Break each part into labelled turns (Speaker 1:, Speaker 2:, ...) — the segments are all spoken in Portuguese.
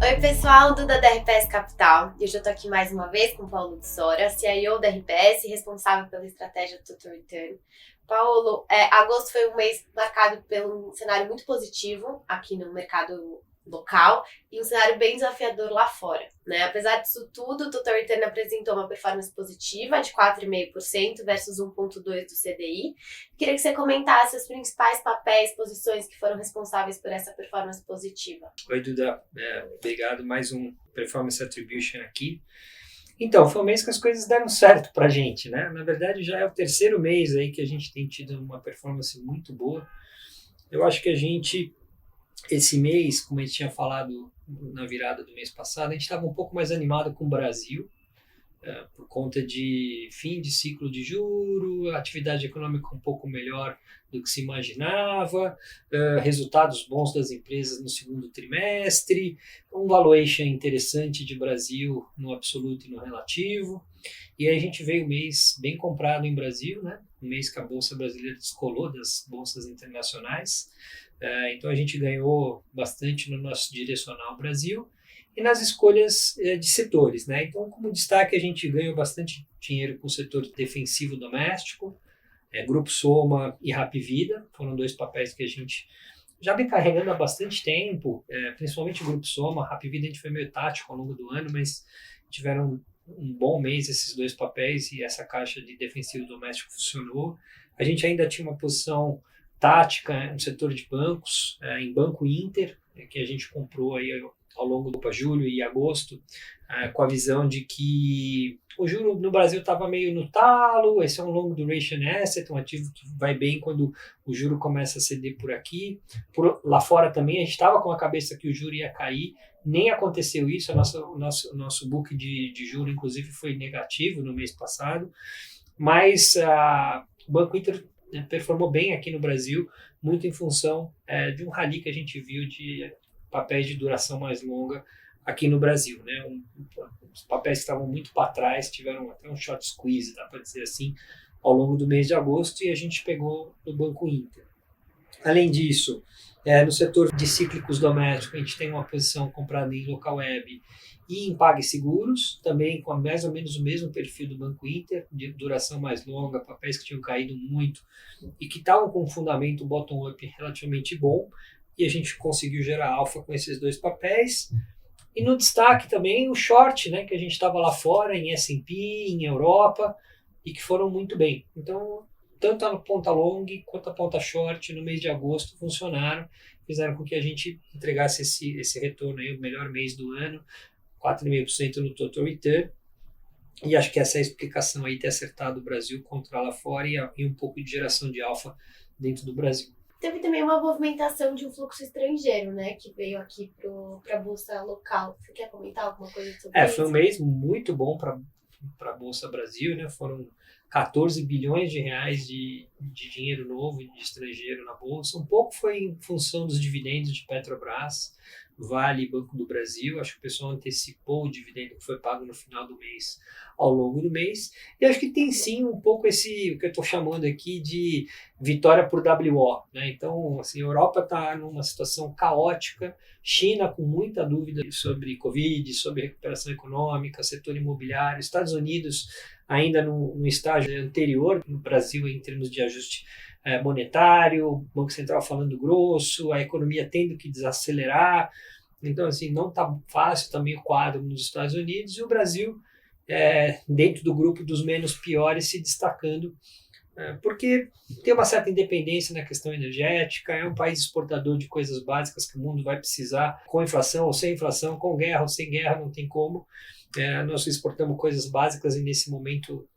Speaker 1: Oi pessoal do da RPS Capital, e hoje eu estou aqui mais uma vez com o Paulo de Sora, CIO da RPS, responsável pela estratégia do Total Return. Paulo, agosto foi um mês marcado por um cenário muito positivo aqui no mercado local e um cenário bem desafiador lá fora, né? Apesar disso tudo, o Total Return apresentou uma performance positiva de 4,5% versus 1,2% do CDI. Queria que você comentasse os principais papéis, posições que foram responsáveis por essa performance positiva.
Speaker 2: Oi, Duda. Obrigado. Mais um Performance Attribution aqui. Então, foi um mês que as coisas deram certo para a gente, né? Na verdade, já é o terceiro mês aí que a gente tem tido uma performance muito boa. Eu acho que a gente, esse mês, como a gente tinha falado na virada do mês passado, a gente estava um pouco mais animado com o Brasil, por conta de fim de ciclo de juro, atividade econômica um pouco melhor do que se imaginava, resultados bons das empresas no segundo trimestre, um valuation interessante de Brasil no absoluto e no relativo. E aí a gente veio um mês bem comprado em Brasil, né? Um mês que a Bolsa Brasileira descolou das bolsas internacionais. Então a gente ganhou bastante no nosso direcional Brasil e nas escolhas de setores, né? Então, como destaque, a gente ganhou bastante dinheiro com o setor defensivo doméstico, Grupo Soma e Hapvida, foram dois papéis que a gente já vem carregando há bastante tempo, principalmente o Grupo Soma. Hapvida a gente foi meio tático ao longo do ano, mas tiveram um bom mês esses dois papéis e essa caixa de defensivo doméstico funcionou. A gente ainda tinha uma posição tática no setor de bancos, em Banco Inter, que a gente comprou aí ao longo do julho e agosto, com a visão de que o juro no Brasil estava meio no talo, esse é um long duration asset, um ativo que vai bem quando o juro começa a ceder por aqui. Lá fora também a gente estava com a cabeça que o juro ia cair, nem aconteceu isso, o nosso book de juro inclusive foi negativo no mês passado, mas o Banco Inter performou bem aqui no Brasil, muito em função de um rally que a gente viu de papéis de duração mais longa aqui no Brasil, né? Os papéis que estavam muito para trás tiveram até um short squeeze, dá para dizer assim, ao longo do mês de agosto, e a gente pegou no Banco Inter. Além disso, no setor de cíclicos domésticos, a gente tem uma posição comprada em Local Web e em PagSeguros, também com mais ou menos o mesmo perfil do Banco Inter, de duração mais longa, papéis que tinham caído muito e que estavam com um fundamento bottom-up relativamente bom, e a gente conseguiu gerar alfa com esses dois papéis. E no destaque também o short, né, que a gente estava lá fora, em S&P, em Europa, e que foram muito bem. Então, tanto a ponta long quanto a ponta short no mês de agosto funcionaram, fizeram com que a gente entregasse esse retorno aí, o melhor mês do ano, 4,5% no total return. E acho que essa é a explicação aí, ter acertado o Brasil contra lá fora e um pouco de geração de alfa dentro do Brasil.
Speaker 1: Teve também uma movimentação de um fluxo estrangeiro, né, que veio aqui para a bolsa local. Você quer comentar alguma coisa sobre isso?
Speaker 2: Foi um mês muito bom para a Bolsa Brasil, né? Foram 14 bilhões de reais de dinheiro novo de estrangeiro na Bolsa. Um pouco foi em função dos dividendos de Petrobras, Vale e Banco do Brasil. Acho que o pessoal antecipou o dividendo que foi pago no final do mês, ao longo do mês. E acho que tem sim um pouco o que eu estou chamando aqui de vitória por WO, né? Então, assim, a Europa está numa situação caótica, China com muita dúvida sobre Covid, sobre recuperação econômica, setor imobiliário, Estados Unidos ainda no estágio anterior no Brasil em termos de ajuste monetário, o Banco Central falando grosso, a economia tendo que desacelerar. Então, assim, não está fácil também o quadro nos Estados Unidos, e o Brasil, dentro do grupo dos menos piores, se destacando, porque tem uma certa independência na questão energética, é um país exportador de coisas básicas que o mundo vai precisar, com inflação ou sem inflação, com guerra ou sem guerra, não tem como. Nós exportamos coisas básicas e nesse momento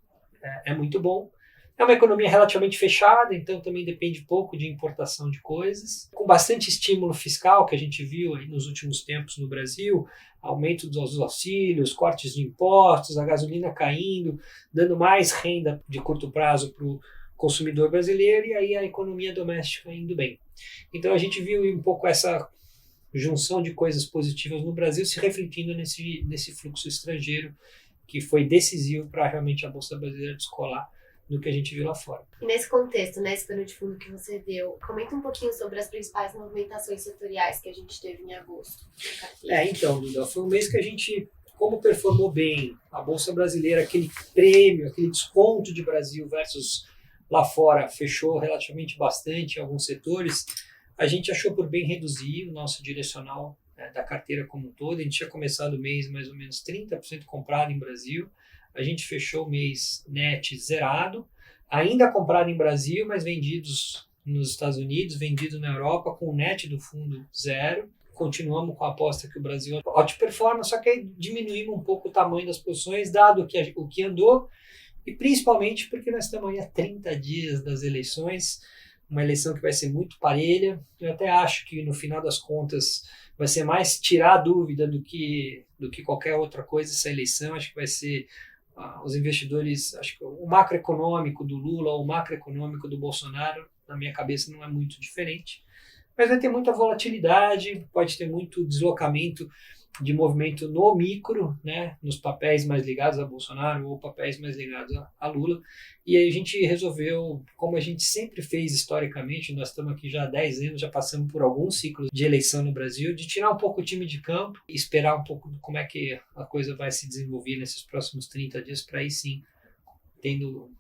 Speaker 2: é muito bom. É uma economia relativamente fechada, então também depende pouco de importação de coisas, com bastante estímulo fiscal que a gente viu aí nos últimos tempos no Brasil, aumento dos auxílios, cortes de impostos, a gasolina caindo, dando mais renda de curto prazo para o consumidor brasileiro, e aí a economia doméstica indo bem. Então a gente viu um pouco essa junção de coisas positivas no Brasil se refletindo nesse fluxo estrangeiro, que foi decisivo para realmente a Bolsa Brasileira descolar do que a gente viu lá fora.
Speaker 1: E nesse contexto, esse pano de fundo que você deu, comenta um pouquinho sobre as principais movimentações setoriais que a gente teve em agosto.
Speaker 2: Então, Duda, foi um mês que a gente, como performou bem, a Bolsa Brasileira, aquele prêmio, aquele desconto de Brasil versus lá fora, fechou relativamente bastante em alguns setores, a gente achou por bem reduzir o nosso direcional da carteira como um todo. A gente tinha começado o mês mais ou menos 30% comprado em Brasil, a gente fechou o mês net zerado, ainda comprado em Brasil, mas vendidos nos Estados Unidos, vendido na Europa, com o net do fundo zero. Continuamos com a aposta que o Brasil outperforma, só que aí diminuímos um pouco o tamanho das posições, dado o que andou, e principalmente porque nós estamos aí há 30 dias das eleições, uma eleição que vai ser muito parelha. Eu até acho que no final das contas vai ser mais tirar a dúvida do que qualquer outra coisa essa eleição. Acho que vai ser os investidores, acho que o macroeconômico do Lula, o macroeconômico do Bolsonaro, na minha cabeça não é muito diferente. Mas vai ter muita volatilidade, pode ter muito deslocamento de movimento no micro, nos papéis mais ligados a Bolsonaro ou papéis mais ligados a Lula. E aí a gente resolveu, como a gente sempre fez historicamente, nós estamos aqui já há 10 anos, já passamos por alguns ciclos de eleição no Brasil, de tirar um pouco o time de campo e esperar um pouco como é que a coisa vai se desenvolver nesses próximos 30 dias, para aí sim, tendo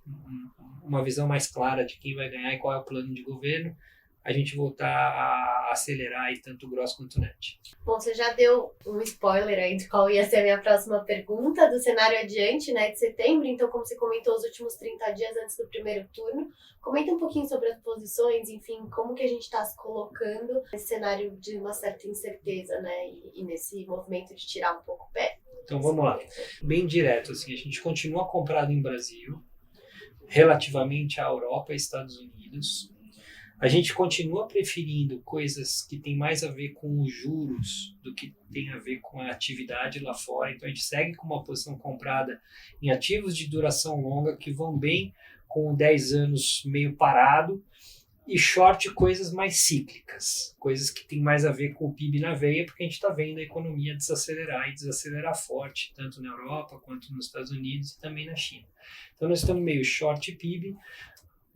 Speaker 2: uma visão mais clara de quem vai ganhar e qual é o plano de governo, a gente voltar a acelerar aí tanto o gross quanto o net.
Speaker 1: Bom, você já deu um spoiler aí de qual ia ser a minha próxima pergunta, do cenário adiante, de setembro. Então, como você comentou, os últimos 30 dias antes do primeiro turno, comenta um pouquinho sobre as posições, enfim, como que a gente está se colocando nesse cenário de uma certa incerteza, e nesse movimento de tirar um pouco o pé.
Speaker 2: Então, vamos lá. Bem direto, assim, a gente continua comprado em Brasil, relativamente à Europa e Estados Unidos. A gente continua preferindo coisas que têm mais a ver com os juros do que tem a ver com a atividade lá fora. Então, a gente segue com uma posição comprada em ativos de duração longa que vão bem com 10 anos meio parado, e short coisas mais cíclicas, coisas que têm mais a ver com o PIB na veia, porque a gente está vendo a economia desacelerar e desacelerar forte, tanto na Europa quanto nos Estados Unidos e também na China. Então, nós estamos meio short PIB,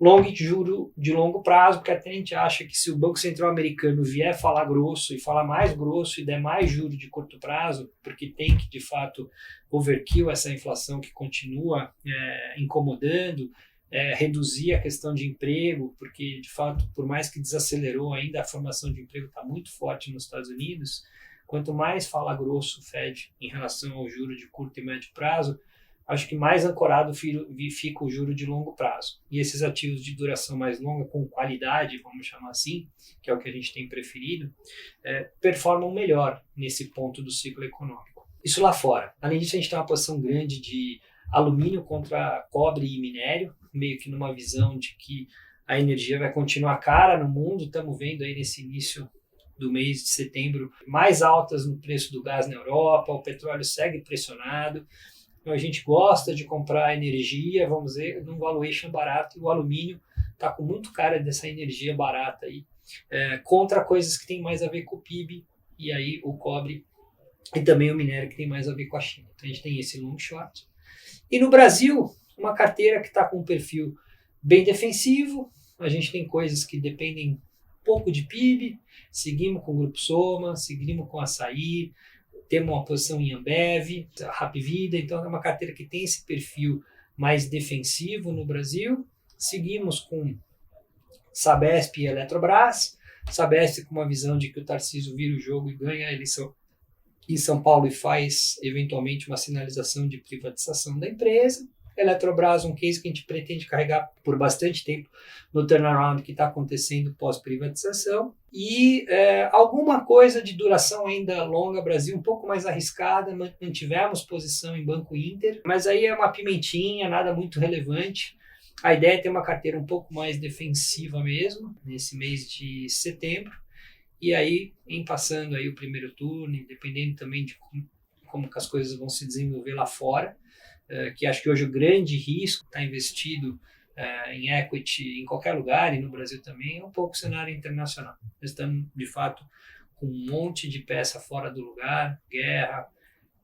Speaker 2: long de juro de longo prazo, porque até a gente acha que se o Banco Central americano vier falar grosso e falar mais grosso e der mais juro de curto prazo, porque tem que, de fato, overkill essa inflação que continua incomodando, reduzir a questão de emprego, porque, de fato, por mais que desacelerou, ainda a formação de emprego está muito forte nos Estados Unidos. Quanto mais fala grosso o Fed em relação ao juro de curto e médio prazo, acho que mais ancorado fica o juro de longo prazo. E esses ativos de duração mais longa, com qualidade, vamos chamar assim, que é o que a gente tem preferido, performam melhor nesse ponto do ciclo econômico. Isso lá fora. Além disso, a gente tem uma posição grande de alumínio contra cobre e minério, meio que numa visão de que a energia vai continuar cara no mundo. Estamos vendo aí nesse início do mês de setembro mais altas no preço do gás na Europa, o petróleo segue pressionado. Então, a gente gosta de comprar energia, vamos dizer, num valuation barato, e o alumínio está com muito cara dessa energia barata aí, contra coisas que tem mais a ver com o PIB, e aí o cobre e também o minério que tem mais a ver com a China. Então, a gente tem esse long short. E no Brasil, uma carteira que está com um perfil bem defensivo. A gente tem coisas que dependem um pouco de PIB, seguimos com o Grupo Soma, seguimos com Açaí, temos uma posição em Ambev, Hapvida. Então é uma carteira que tem esse perfil mais defensivo no Brasil. Seguimos com Sabesp e Eletrobras. Sabesp com uma visão de que o Tarcísio vira o jogo e ganha a eleição em São Paulo e faz, eventualmente, uma sinalização de privatização da empresa. Eletrobras, um case que a gente pretende carregar por bastante tempo no turnaround que está acontecendo pós-privatização. E alguma coisa de duração ainda longa, Brasil, um pouco mais arriscada, mantivemos posição em Banco Inter, mas aí é uma pimentinha, nada muito relevante. A ideia é ter uma carteira um pouco mais defensiva mesmo, nesse mês de setembro. E aí, em passando aí o primeiro turno, dependendo também de como que as coisas vão se desenvolver lá fora, que acho que hoje o grande risco está investido em equity em qualquer lugar, e no Brasil também, é um pouco o cenário internacional. Nós estamos, de fato, com um monte de peça fora do lugar, guerra,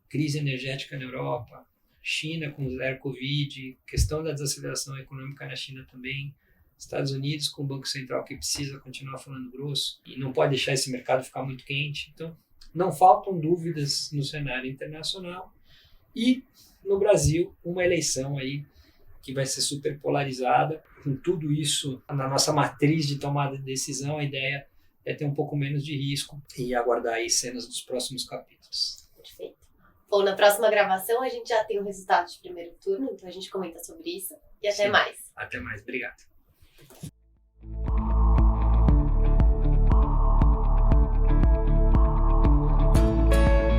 Speaker 2: crise energética na Europa, China com zero Covid, questão da desaceleração econômica na China também, Estados Unidos com o Banco Central que precisa continuar falando grosso e não pode deixar esse mercado ficar muito quente. Então, não faltam dúvidas no cenário internacional e no Brasil uma eleição aí que vai ser super polarizada. Com tudo isso na nossa matriz de tomada de decisão, a ideia é ter um pouco menos de risco e aguardar aí cenas dos próximos capítulos.
Speaker 1: Perfeito. Bom, na próxima gravação a gente já tem o resultado de primeiro turno, então a gente comenta sobre isso. E até mais.
Speaker 2: Até mais. Obrigado.